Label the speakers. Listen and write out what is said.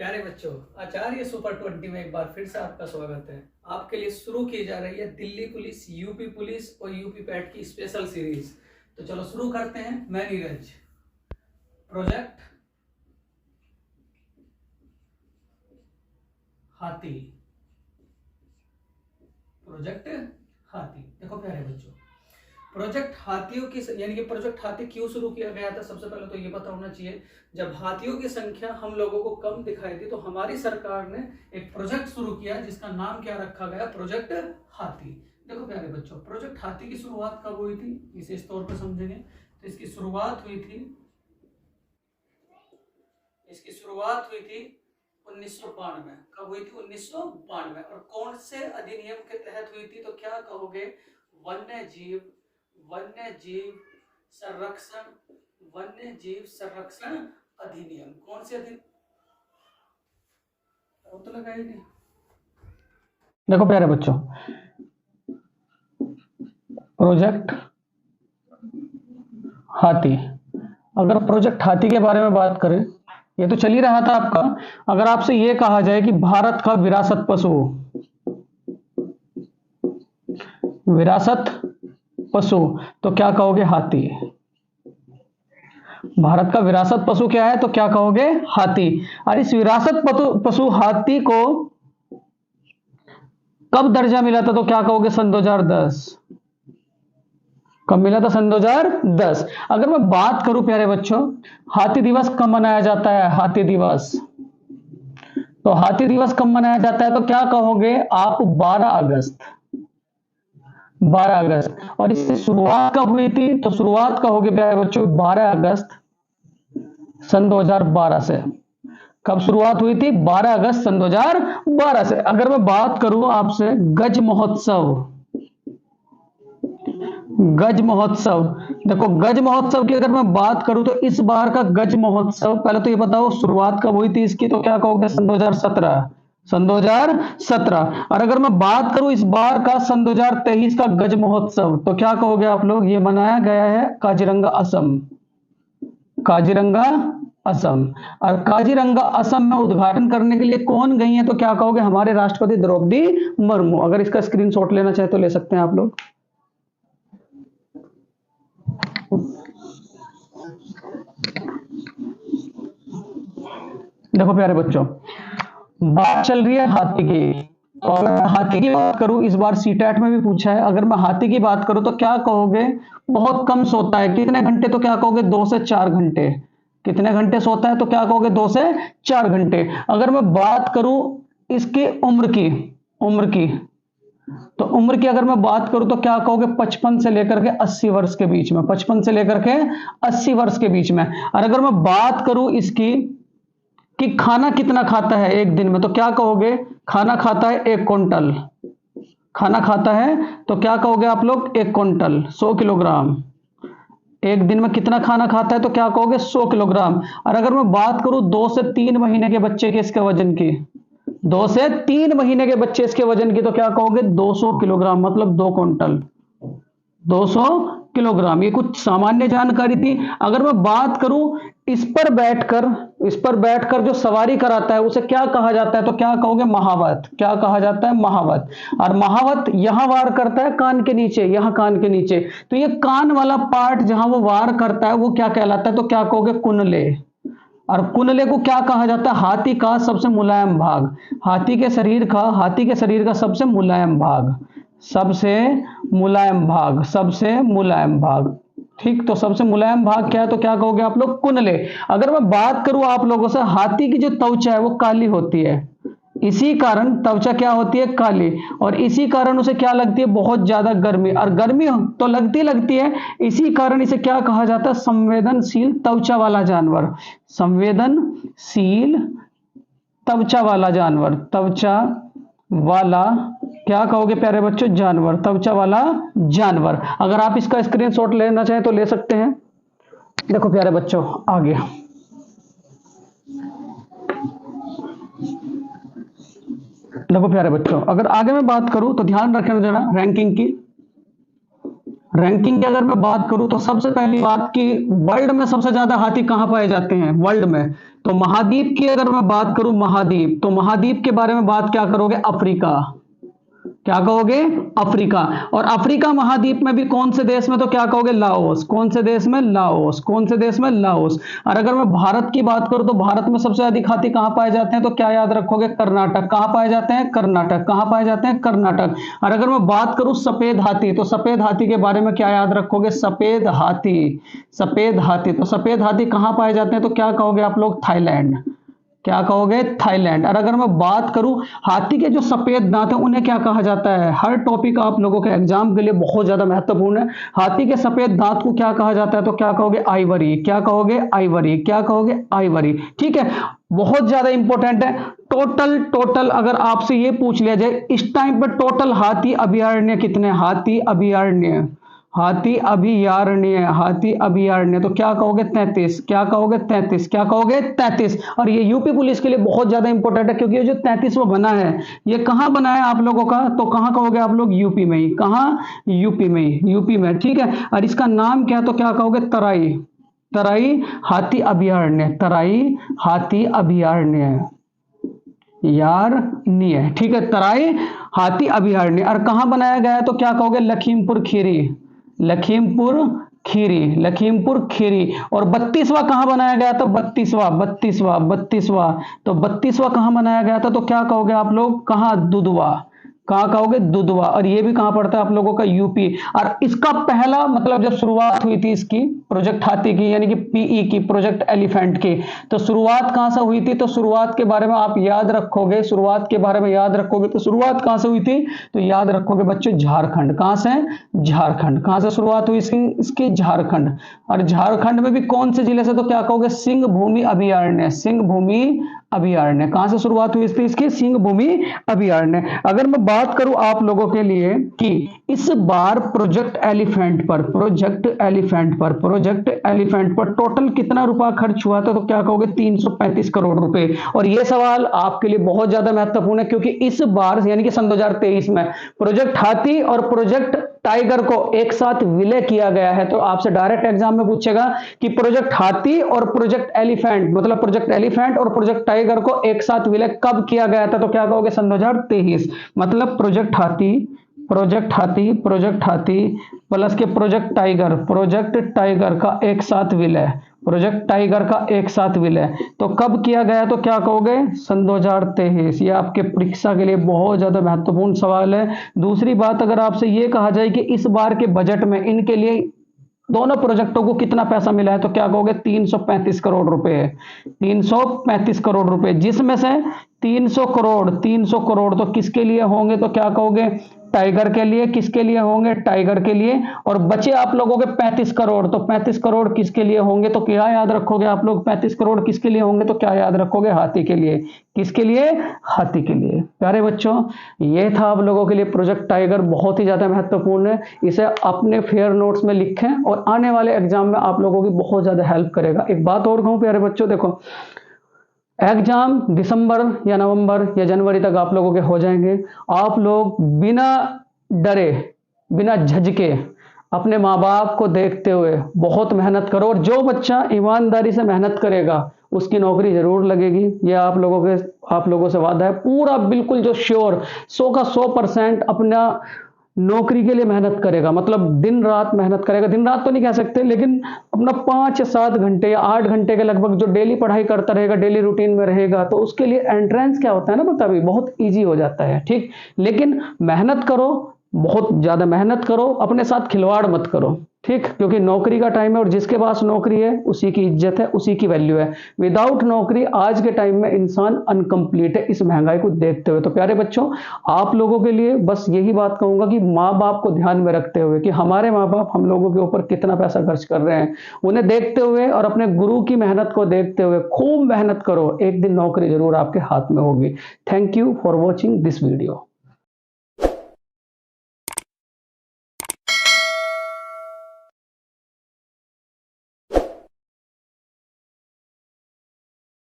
Speaker 1: प्यारे बच्चों, आचार्य सुपर 20 में एक बार फिर से आपका स्वागत है। आपके लिए शुरू की जा रही है दिल्ली पुलिस, यूपी पुलिस और यूपी पैट की स्पेशल सीरीज। तो चलो शुरू करते हैं। मैं नीरज। प्रोजेक्ट हाथी। प्रोजेक्ट हाथी। देखो प्यारे बच्चों, प्रोजेक्ट हाथियों की यानी कि प्रोजेक्ट हाथी क्यों शुरू किया गया था, सबसे पहले तो ये पता होना चाहिए। जब हाथियों की संख्या हम लोगों को कम दिखाई दी तो हमारी सरकार ने एक प्रोजेक्ट शुरू किया जिसका नाम क्या रखा गया, प्रोजेक्ट हाथी। देखो प्यारे बच्चों, प्रोजेक्ट हाथी की शुरुआत कब हुई थी इसे इस तौर पर समझेंगे। तो इसकी शुरुआत हुई थी 1992। कब हुई थी? 1992। और कौन से अधिनियम के तहत हुई थी? तो क्या कहोगे? वन्य जीव संरक्षण अधिनियम। कौन से अधिनियम? तो लगा ही नहीं।
Speaker 2: देखो प्यारे बच्चों, प्रोजेक्ट हाथी, अगर प्रोजेक्ट हाथी के बारे में बात करें, ये तो चल ही रहा था आपका। अगर आपसे ये कहा जाए कि भारत का विरासत पशु, तो क्या कहोगे? हाथी। भारत का विरासत पशु क्या है? तो क्या कहोगे? हाथी। और इस विरासत पशु हाथी को कब दर्जा मिला था? तो क्या कहोगे? सन 2010। कब मिला था? सन 2010। अगर मैं बात करूं प्यारे बच्चों, हाथी दिवस कब मनाया जाता है? हाथी दिवस, तो हाथी दिवस कब मनाया जाता है? तो क्या कहोगे आप? 12 अगस्त। और इसकी शुरुआत कब हुई थी? तो शुरुआत कहोगे प्यारे बच्चों 12 अगस्त सन 2012 से। कब शुरुआत हुई थी? 12 अगस्त सन 2012 से। अगर मैं बात करूं आपसे गज महोत्सव, देखो गज महोत्सव की अगर मैं बात करूं तो इस बार का गज महोत्सव, पहले तो ये बताओ शुरुआत कब हुई थी इसकी? तो क्या कहोगे? सन 2017। और अगर मैं बात करूं इस बार का सन 2023 का गज महोत्सव, तो क्या कहोगे आप लोग? ये मनाया गया है काजीरंगा असम। और काजीरंगा असम में उद्घाटन करने के लिए कौन गई है? तो क्या कहोगे? हमारे राष्ट्रपति द्रौपदी मुर्मू। अगर इसका स्क्रीनशॉट लेना चाहे तो ले सकते हैं आप लोग। देखो प्यारे बच्चों, बात चल रही है हाथी की, और हाथी की बात करूं, इस बार सीटेट में भी पूछा है। अगर मैं हाथी की बात करूं तो क्या कहोगे? बहुत कम सोता है। कितने घंटे? तो क्या कहोगे? 2 से 4 घंटे। कितने घंटे सोता है? तो क्या कहोगे? 2 से 4 घंटे। अगर मैं बात करूं इसकी उम्र की, तो उम्र की अगर मैं बात करूं तो क्या कहोगे? 55 से लेकर के 80 वर्ष के बीच में। 55 से लेकर के 80 वर्ष के बीच में। और अगर मैं बात करूं इसकी कि खाना कितना खाता है एक दिन में, तो क्या कहोगे? खाना खाता है 1 क्विंटल। खाना खाता है तो क्या कहोगे आप लोग? 1 क्विंटल, 100 किलोग्राम। एक दिन में कितना खाना खाता है? तो क्या कहोगे? 100 किलोग्राम। और अगर मैं बात करूं 2 से 3 महीने के बच्चे के इसके वजन की, 2 से 3 महीने के बच्चे इसके वजन की, तो क्या कहोगे? 200 किलोग्राम, मतलब 2 क्विंटल, 200 किलोग्राम। ये कुछ सामान्य जानकारी थी। अगर मैं बात करूं इस पर बैठकर जो सवारी कराता है उसे क्या कहा जाता है? तो क्या कहोगे? महावत। क्या कहा जाता है? महावत। और महावत यहां वार करता है कान के नीचे, यहां कान के नीचे। तो ये कान वाला पार्ट जहां वो वार करता है वो क्या कहलाता है? तो क्या कहोगे? कुनले। और कुनले को क्या कहा जाता है? हाथी का सबसे मुलायम भाग। हाथी के शरीर का सबसे मुलायम भाग, सबसे मुलायम भाग। ठीक, तो सबसे मुलायम भाग क्या है? तो क्या कहोगे आप लोग? कुनले। अगर मैं बात करूं आप लोगों से, हाथी की जो त्वचा है वो काली होती है। इसी कारण त्वचा क्या होती है? काली। और इसी कारण उसे क्या लगती है? बहुत ज्यादा गर्मी। और गर्मी तो लगती है। इसी कारण इसे क्या कहा जाता है? संवेदनशील त्वचा वाला जानवर। संवेदनशील त्वचा वाला जानवर। त्वचा वाला क्या कहोगे प्यारे बच्चों? जानवर। त्वचा वाला जानवर। अगर आप इसका स्क्रीनशॉट लेना चाहें तो ले सकते हैं। देखो प्यारे बच्चों, आगे देखो प्यारे बच्चों, अगर आगे मैं बात करूं तो ध्यान रखना जरा रैंकिंग की। रैंकिंग की अगर मैं बात करूं तो सबसे पहली बात कि वर्ल्ड में सबसे ज्यादा हाथी कहां पाए जाते हैं वर्ल्ड में, तो महाद्वीप की अगर मैं बात करूं, महाद्वीप, तो महाद्वीप के बारे में बात क्या करोगे, अफ्रीका, क्या कहोगे, अफ्रीका। और अफ्रीका महाद्वीप में भी कौन से देश में, तो क्या कहोगे, लाओस, कौन से देश में, लाओस, कौन से देश में, लाओस। और अगर मैं भारत की बात करूं तो भारत में सबसे अधिक हाथी कहां पाए जाते हैं, तो क्या याद रखोगे, कर्नाटक, कहां पाए जाते हैं, कर्नाटक, कहां पाए जाते हैं, कर्नाटक। और अगर मैं बात करूं सफेद हाथी, तो सफेद हाथी के बारे में क्या याद रखोगे, सफेद हाथी, सफेद हाथी, तो सफेद हाथी कहां पाए जाते हैं, तो क्या कहोगे आप लोग, थाईलैंड, क्या कहोगे, थाईलैंड। और अगर मैं बात करूं हाथी के जो सफेद दांत हैं उन्हें क्या कहा जाता है, हर टॉपिक आप लोगों के एग्जाम के लिए बहुत ज्यादा महत्वपूर्ण है। हाथी के सफेद दांत को क्या कहा जाता है, तो क्या कहोगे, आइवरी, क्या कहोगे, आइवरी, क्या कहोगे, आइवरी। ठीक है, बहुत ज्यादा इंपॉर्टेंट है। टोटल अगर आपसे ये पूछ लिया जाए इस टाइम पर टोटल हाथी अभयारण्य कितने, हाथी अभयारण्य, हाथी अभयारण्य, हाथी अभयारण्य, तो क्या कहोगे, 33, क्या कहोगे, 33, क्या कहोगे, 33। और ये यूपी पुलिस के लिए बहुत ज्यादा इंपॉर्टेंट है क्योंकि ये जो 33वां बना है ये कहां बना है आप लोगों का, तो कहां कहोगे आप लोग, यूपी में ही, कहां, यूपी में ही, यूपी में। ठीक है, और इसका नाम क्या है, तो क्या कहोगे, तराई, तराई हाथी अभयारण्य, तराई हाथी अभयारण्य, यारण्य। ठीक है, तराई हाथी अभयारण्य। और कहां बनाया गया है, तो क्या कहोगे, लखीमपुर खीरी, लखीमपुर खीरी, लखीमपुर खीरी। और 32वां कहां बनाया गया था, 32वां, तो 32वां कहां बनाया गया था, तो क्या कहोगे आप लोग, कहां, दुधवा, कहां कहोगे, दुधवा। और ये भी कहां पड़ता है आप लोगों का, यूपी। और इसका पहला मतलब जब शुरुआत हुई थी इसकी प्रोजेक्ट हाथी की, यानी कि पीई की, प्रोजेक्ट एलिफेंट की, तो शुरुआत कहां से हुई थी, तो शुरुआत के बारे में आप याद रखोगे, शुरुआत के बारे में याद रखोगे, तो शुरुआत कहां से हुई थी, तो याद रखोगे बच्चों, झारखंड, कहां से, झारखंड, कहां से शुरुआत हुई इसकी, झारखंड। और झारखंड में भी कौन से जिले से, तो क्या कहोगे, सिंह भूमि अभयारण्य, सिंह भूमि अभयारण्य। कहां से शुरुआत हुई इसकी, सिंह भूमि अभयारण्य। अगर मैं बात करूं आप लोगों के लिए कि इस बार प्रोजेक्ट एलिफेंट पर, प्रोजेक्ट एलिफेंट पर टोटल कितना रुपया खर्च हुआ था, तो क्या कहोगे, 335 करोड़ रुपए। और यह सवाल आपके लिए बहुत ज्यादा महत्वपूर्ण है क्योंकि इस बार यानी कि सन 2023 में प्रोजेक्ट हाथी और प्रोजेक्ट टाइगर को एक साथ विलय किया गया है। तो आपसे डायरेक्ट एग्जाम में पूछेगा कि प्रोजेक्ट हाथी और प्रोजेक्ट एलिफेंट, मतलब प्रोजेक्ट एलिफेंट और प्रोजेक्ट टाइगर को एक साथ विलय कब किया गया था, तो क्या कहोगे, सन 2023। मतलब प्रोजेक्ट हाथी प्लस के प्रोजेक्ट टाइगर का एक साथ विलय, प्रोजेक्ट टाइगर का एक साथ विलय तो कब किया गया, तो क्या कहोगे, सन 2023। ये आपके परीक्षा के लिए बहुत ज्यादा महत्वपूर्ण सवाल है। दूसरी बात, अगर आपसे ये कहा जाए कि इस बार के बजट में इनके लिए दोनों प्रोजेक्टों को कितना पैसा मिला है, तो क्या कहोगे, 335 करोड़ रुपए, 335 करोड़ रुपए, जिसमें से 300 करोड़ तो किसके लिए होंगे, तो क्या कहोगे, टाइगर के लिए। किसके लिए होंगे, टाइगर के लिए। और बचे आप लोगों के 35 करोड़, तो 35 करोड़ किसके लिए होंगे, तो क्या याद रखोगे आप लोग, 35 करोड़ किसके लिए होंगे, तो क्या याद रखोगे, हाथी के लिए। किसके लिए, हाथी के लिए। प्यारे बच्चों, ये था आप लोगों के लिए प्रोजेक्ट टाइगर, बहुत ही ज्यादा महत्वपूर्ण है। इसे अपने फेयर नोट्स में लिखें और आने वाले एग्जाम में आप लोगों की बहुत ज्यादा हेल्प करेगा। एक बात और कहूं प्यारे बच्चों, देखो एग्जाम दिसंबर या नवंबर या जनवरी तक आप लोगों के हो जाएंगे। आप लोग बिना डरे, बिना झिझके अपने माँ बाप को देखते हुए बहुत मेहनत करो, और जो बच्चा ईमानदारी से मेहनत करेगा उसकी नौकरी जरूर लगेगी। ये आप लोगों से वादा है पूरा, बिल्कुल जो श्योर 100 का 100% अपना नौकरी के लिए मेहनत करेगा, मतलब दिन रात मेहनत करेगा। दिन रात तो नहीं कह सकते, लेकिन अपना 5 या 7 घंटे या 8 घंटे के लगभग जो डेली पढ़ाई करता रहेगा, डेली रूटीन में रहेगा, तो उसके लिए एंट्रेंस क्या होता है ना, पता भी बहुत इजी हो जाता है। ठीक, लेकिन मेहनत करो, बहुत ज्यादा मेहनत करो, अपने साथ खिलवाड़ मत करो। ठीक, क्योंकि नौकरी का टाइम है और जिसके पास नौकरी है उसी की इज्जत है, उसी की वैल्यू है। विदाउट नौकरी आज के टाइम में इंसान अनकंप्लीट है, इस महंगाई को देखते हुए। तो प्यारे बच्चों, आप लोगों के लिए बस यही बात कहूंगा कि माँ बाप को ध्यान में रखते हुए कि हमारे माँ बाप हम लोगों के ऊपर कितना पैसा खर्च कर रहे हैं, उन्हें देखते हुए और अपने गुरु की मेहनत को देखते हुए खूब मेहनत करो, एक दिन नौकरी जरूर आपके हाथ में होगी। Thank you for watching this video.